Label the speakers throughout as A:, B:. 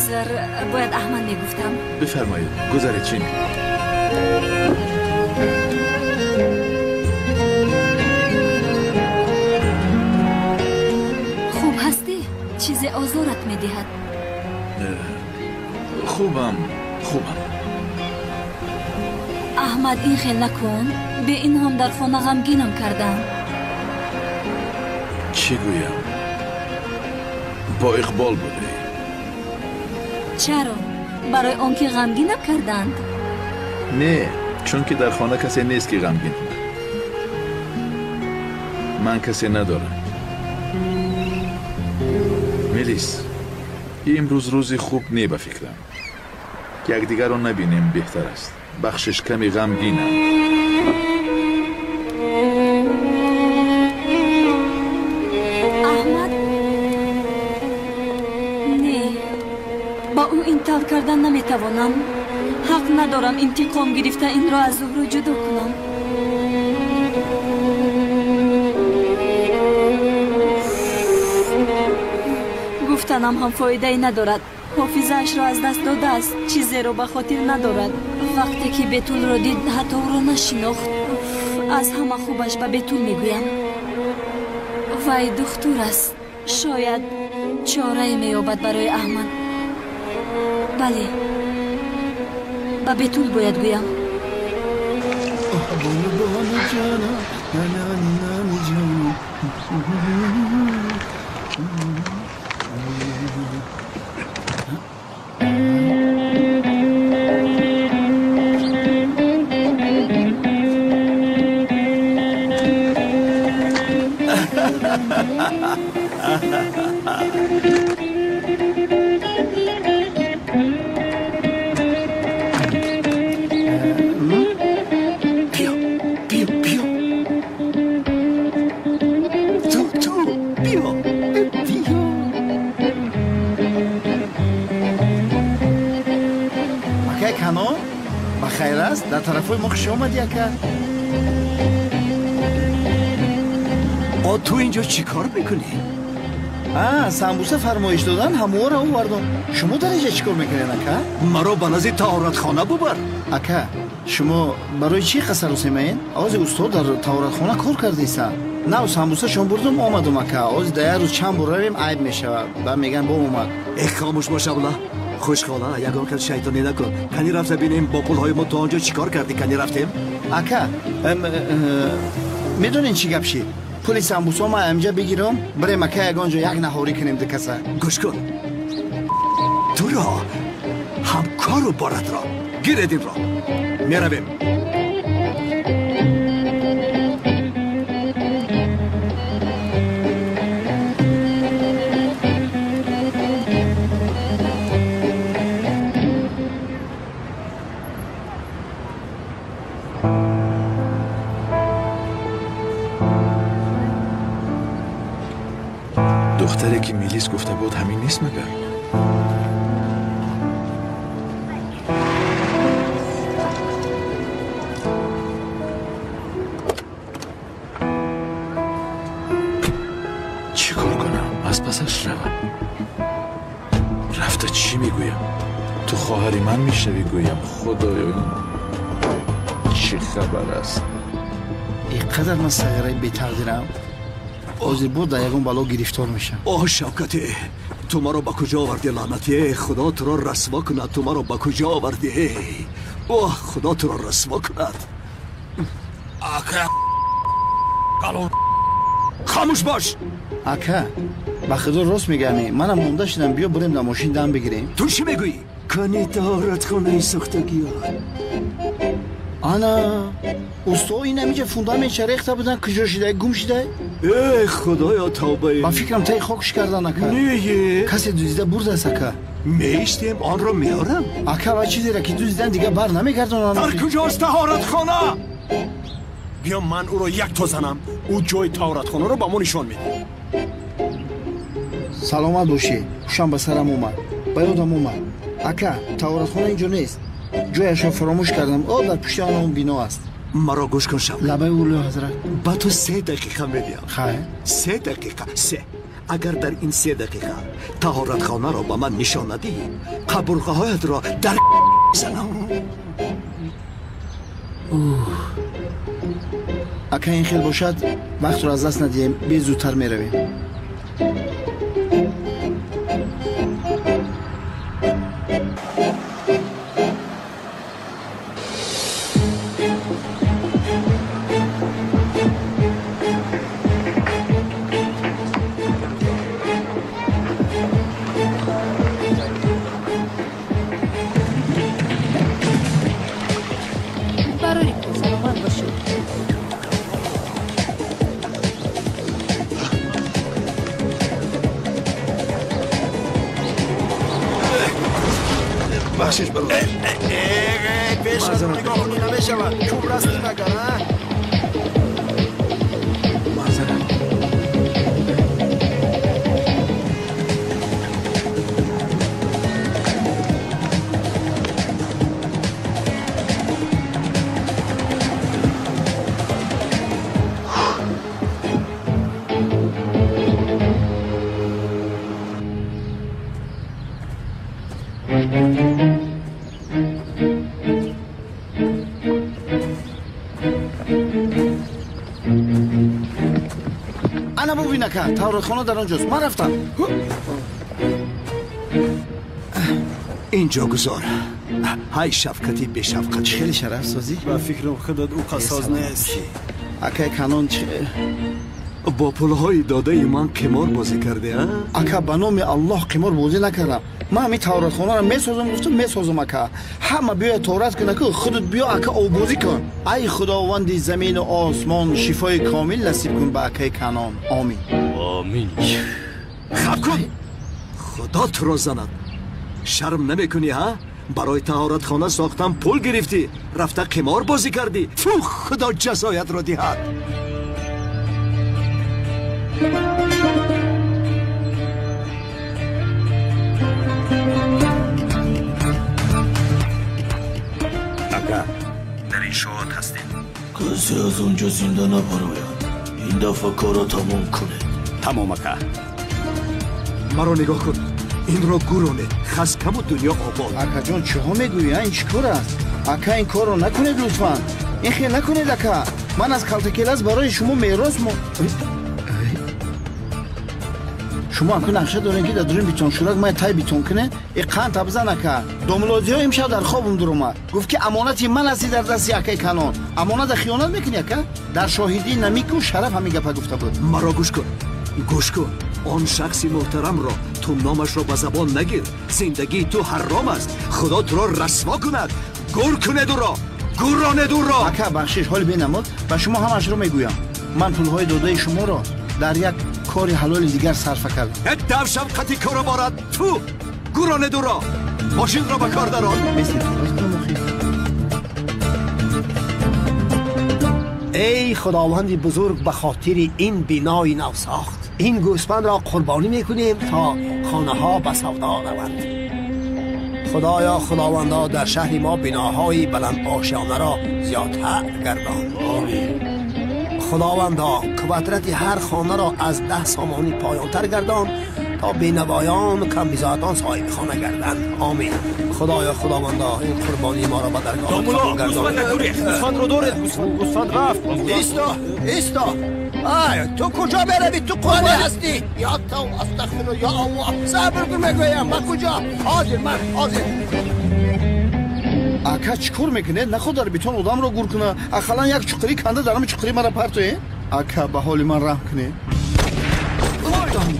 A: حاضر باید احمد میگفتم.
B: بفرمایید. گذارید چی؟
A: خوب هستی؟ چیز آزارت میدهد؟
B: خوبم.
A: احمد این خیل نکن. به این هم در خانه غمگینم کردم.
B: چی گویم؟ با اقبال بوده.
A: چرا؟ برای آنکه غمگینم کردند؟
B: نه، چون که در خانه کسی نیست که غمگین کنه. من کسی ندارم. میلیس، امروز روزی خوب نی به فکرم. یکدیگر رو نبینیم بهتر است. بخشش کمی غمگینم.
A: احمد نه، با او انتظار کردن نمیتوانم. حق ندارم انتقام گرفته این را از زهره جدا کنم. گفتنم هم فایده ای ندارد. حافظه‌اش را از دست داده است. چیزی را به خاطر ندارد. وقتی که بتول را دید حتی او را نشناخت. از همه خوبش به بتول میگویم. وای دختر است. شاید چاره مییابد برای احمد. بله، به بتول باید گویم.
C: خیر است در طرفای ما خوش آمدی اکا.
D: تو اینجا چی کار میکنی؟
C: سمبوسه فرمایش دادن همه را آوردم. شما در اینجا چی کار میکنین اکا؟
D: مرا به نزد طهارت خانه ببر.
C: اکا شما برای چی قصر رسیمین؟ آز استاد در طهارت خانه کار کردیسا؟ نه سمبوسه شما بردم آمدم اکا. آز دیگر روز چند بار رویم عیب میشه و میگن با اومد.
D: خاموش باش ابله. خوشحالا یگان کل شیطانی نکن. کنی رفته بینیم با پولهای ما تو آنجا چیکار کردی؟ کنی رفتیم؟
C: اکا میدونین چی گپ شد؟ پول سمبوسا ما امجا بگیرم برای مکه یگانجا یک نهاری کنیم دکسه.
D: گوش کن. تو را همکارو بارد را گیردیم را میرویم.
B: دختری که میلیس گفته بود همین نیست مگر؟ چی کار کنم؟ از پسش روم. رفته چی میگویم؟ تو خواهری من میشنوی گویم خدایا چی خبر است؟
C: اینقدر من صغیره بی‌تقدیرم. آزی بود در یکم بلا گرفتار میشم.
D: شوکتی تو مرا با کجا آوردی لعنتی؟ خدا تو را رسوا کند. تو مرا با کجا آوردی؟ خدا تو را رسوا کند. اکا خاموش باش.
C: اکا با خدا راست میگمی. منم مونده شدم بیا بریم در ماشین دم بگیریم.
D: تو چی میگویی؟ کنی طهارت خانه ساختگی
C: انا اوستا این همیشه فوندامنت ریخته بودن کجا شده گم شده؟
D: ای خدایا توبه.
C: با فکرم تای خاکش کردن اکا.
D: نه
C: کسی دوزیده برده است اکا.
D: میشتیم آن را میارم.
C: اکا و چیزی را که دوزیدن دیگه بر نمیگردن.
D: در کجاست طهارت خانه؟ بیا من او را یک تا زنم. او جای طهارت خانه رو با ما نشان میده.
C: سلامت باشی. خوشم به سرم اومد. به یادم اومد. اکا طهارت خانه اینجا نیست. جایش را فراموش کردم. در پشت آن اون بنا است.
D: مرا گوش کن شب.
C: لبه اولو حضرت.
D: با تو 3 دقیقه میدیم.
C: خیر
D: 3 دقیقه 3 اگر در این 3 دقیقه طهارتخانه را به من نشان ندی قبرغه‌هایت را در زنم.
C: اگه این خیل باشد وقت رو از دست ندیم، بیا زودتر میرویم.
D: بخشش برو.
C: پیش از نگاه کنی نمیشود. چوب رستی مگر ها؟ انا ببین که طهارتخانه در آنجاست. من رفتم.
D: اینجا گذار. های شفقتی به شفقت.
C: خیلی شرف سازی.
E: با فکرم خودت او قصاز نیست.
C: اکه کانون چه؟
D: با پولهای داده من قمار بازی کرده ها؟
C: اکه به نام الله قمار بازی نکردم. من همین طهارتخانه را میسازم، گفتم میسازم اکه. همه بیا طهارت کنه که خودت بیا اکه او بازی کن. ای خداوند زمین و آسمان شفای کامل نصیب کن به اکه کانون. آمین.
E: آمین.
D: خب کن. خدا تو را زند. شرم نمیکنی ها؟ برای طهارتخانه ساختن پول گرفتی، رفته قمار بازی کردی. فو خدا جزایت را دهد.
F: در این شاهد هستیم.
E: کسی از اونجا زنده نبراید. این دفعه کارا تمام کنه.
F: تمام اکا.
D: مرا نگاه کن. این را گورانه خسکم و دنیا آباد.
C: اکا جان چه ها میگویی؟ این چی کار است؟ اکا این کار رو نکنید لطفا. این خیلی نکنید اکا. من از کلتکیلاس برای شما میراث شما اکا نقشه دارین که دارین بیتون شورک ما تای بیتون کنه. این قند تبزن اکا. دوملازی ها امشب در خوابم در اومد. گفت که امانتی من هستی در دستی اکای کانون. امانت خیانت میکنی اکا؟ در شاهدی نمیک و شرف همین گپا گفته بود.
D: مرا گوش کن. گوش کن. آن شخصی محترم را تو نامش را به زبان نگیر. زندگی تو حرام است. خدا تو را رسوا کند. گور کنه دو را. گورانه دو را.
C: اکا بخشش حال بینمود و شما همش رو میگویم. من پولهای داده شما را در یک کاری حلال دیگر صرف کردم.
D: ادب شفقتی کارو بارد. تو گورانه دو را. ماشین را به کار درآور.
G: ای خداوند بزرگ، به خاطر این بنای نو ساخت این گوسفند را قربانی میکنیم تا خانه ها به سودا روند. خدایا خداوندا در شهر ما بناهای بلند آشیانه را زیادتر گردان. خداوندا قدرت هر خانه را از 10 سامانی پایانتر گردان تا بینوایان کم بیزادان صاحب خانه گردند. آمین. خدایا خداوندا این قربانی ما را به درگاه گردان.
E: گوسفند رو دارید. گوسفند رفت.
G: ایستا آی تو کجا بروی؟ تو قربانی هستی؟ یا تو استغفر یا الله. صبر کن میگویم. من کجا؟ حاضر.
C: اکا چیکار میکنه؟ نخود در بیتون آدم رو گور کنه. اخلا یک چقری کنده دارم چقری مرا پرتوه. اکا به حال من رحم کنه.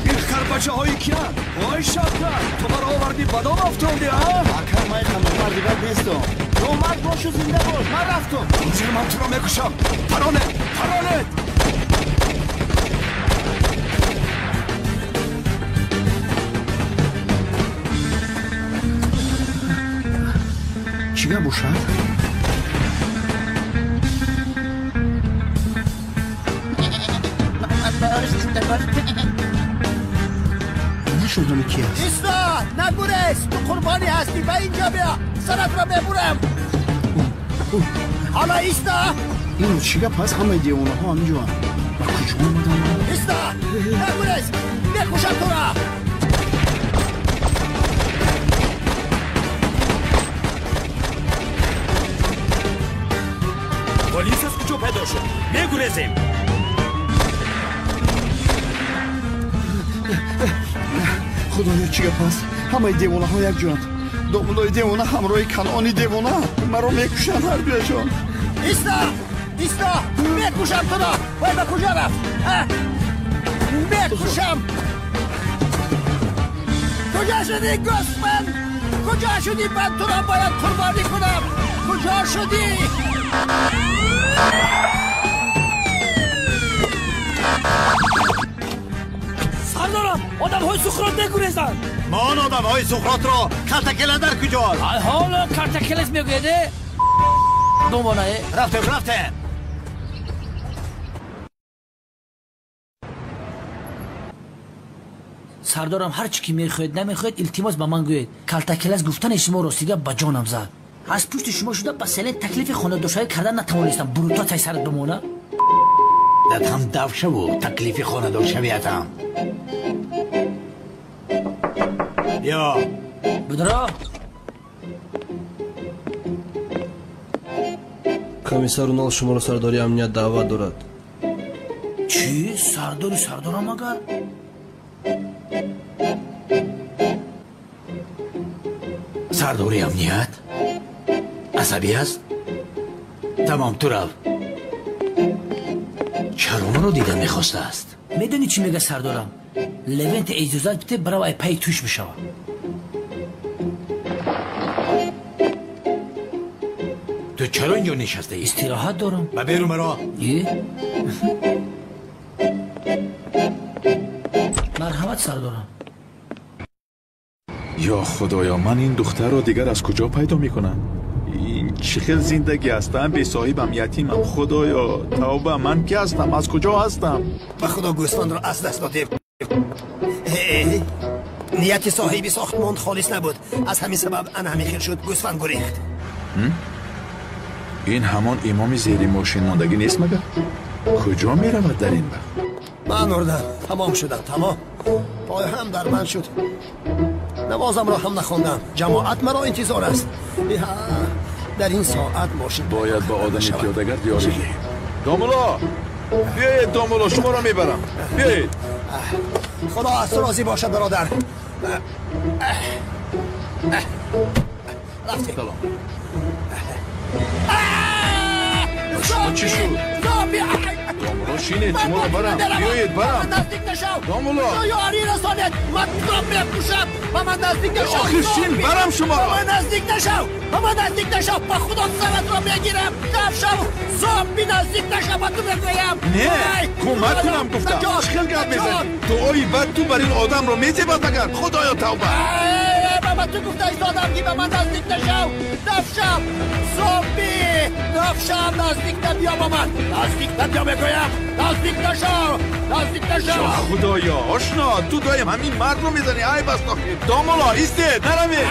D: این خربچه هایی کیه؟ وای شفقت تو مرا آوردی بدام افتادی ها؟
C: اکا من خانم مردی بد نیستم. تو مرد باشو زنده باش. من رفتم.
D: اینجا من تو را میکشم. پرانه
C: چیه بوشه؟ نشدم کی هست؟
G: ایستا نگوریس. تو قربانی هستی. به اینجا بیا. سرت را ببرم. حالا ایستا.
C: اینو چیه پس همه دیوانه ها همینجا هم. با کجا آمدن؟
G: ایستا نگوریس. میکشم تو را.
F: پلیس از کجا پیدا شد؟ میگریزیم.
C: خدایا چی گپ است؟ همه دیوانه ها یک جان. دامولای دیوانه همراه کنعانی دیوانه مرا میکشن هر دویشان.
G: ایستا میکشم تو را. وای به کجا رفت؟ میکشم. کجا شدی گوسفند؟ کجا شدی؟ من تو را باید قربانی کنم. کجا شدی؟
H: سردارم آدم های سخرات نگریزن.
D: مان آدم های سخرات را کرتکله در کجاست؟
H: حالا کرتکلت میگویده دنبانه
D: رفتم.
H: سردارم هر چی که میخواید نمیخواید التماس به من گوید. کرتکلت گفتن شما رسیده به جانم زد. از پشت شما شده به سلین تکلیف خانه دوشایی کردن نتوانستم. بروتا تای سرت بمونه.
C: دت هم دو شو تکلیف خانه دار شویتم.
D: یا
H: بدرا
I: комиссар унал шуморо сардори амният даъват дорад.
H: چی؟ سردارم اگر؟
C: سرداری امنیت؟ عصبی است؟ تمام تو رو چرا رو دیدن میخواسته است؟
H: میدونی چی میگه سردارم؟ لونت اجازت بده برای پای توش بشوه.
C: تو چرا اینجا نشسته ای؟
H: استراحت دارم.
C: بیرون مرا.
H: مرحمت سردارم.
B: یا خدایا من این دختر را دیگر از کجا پیدا میکنم؟ این چه خیل زندگی هستم؟ بی صاحبم، یتیمم. خدایا توبه، من کی هستم؟ از کجا هستم؟
G: به خدا گوسفند را از دست دادیم. نیت صاحبی ساختمان خالص نبود. از همین سبب همین خیر شد گوسفند گریخت.
B: این همان امام زیر ماشین ماندگی نیست مگر؟ کجا می رود در این وقت؟
G: من اردم. تمام شدم. تمام. پای هم در من شد. نمازم را هم نخوندم. جماعت مرا انتظار است. در این ساعت ماشین
B: باید با آدم پیاده‌گرد یاری کنیم. دامولا بیایید، دامولا شما را میبرم. بیایید.
G: خدا از تو راضی باشد برادر. رفتیم.
B: سلام. شما چی شد؟ دامولا شینید، شما رو برم. بیایید برم.
G: نزدیک نشو.
B: دامولا
G: یاری رسانید. من تو را میکشم. با من نزدیک نشو.
B: آخر شین برم شما را.
G: با من نزدیک نشو. با من نزدیک نشو. با خدا سرت را میگیرم. دف شو. زامبی نزدیک نشو. با تو بگویم.
B: نه کمک کنم گفتم. چخیل گرد میزنی. دعایی بد تو بر این آدم رو میزیبد مگر؟ خدایا توبه.
G: بابا تو گفته ایست آدم که به من نزدیک نشو. دف شو. زامبی. دف شو. نزدیک نبیا با من. نزدیک نبیا بگویم. نزدیک نشو. نزدیک نشو.
B: خدایا آشنا تو دایم همین مرد رو میزنی. ای بس ناخیر. دامولا ایستید نروید.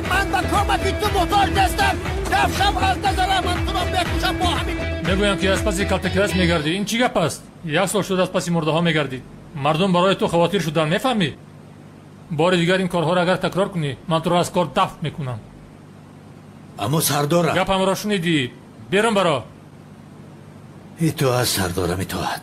G: من به کمکی تو محتاج نیستم. دفشم از نظرم. من تو را میکشم با همین.
J: میگویم که از پسی کرتکلت میگردی. این چی گپ است؟ یک سال شده از پسی مرده ها میگردی. مردم برای تو خواتیر شدن. میفهمی؟ بار دیگر این کارها را اگر تکرار کنی من تو را از کار دفع میکنم.
C: اما سردارم
J: گپم را شنیدی. برم برا.
C: ای تو از سردارم اطاعت.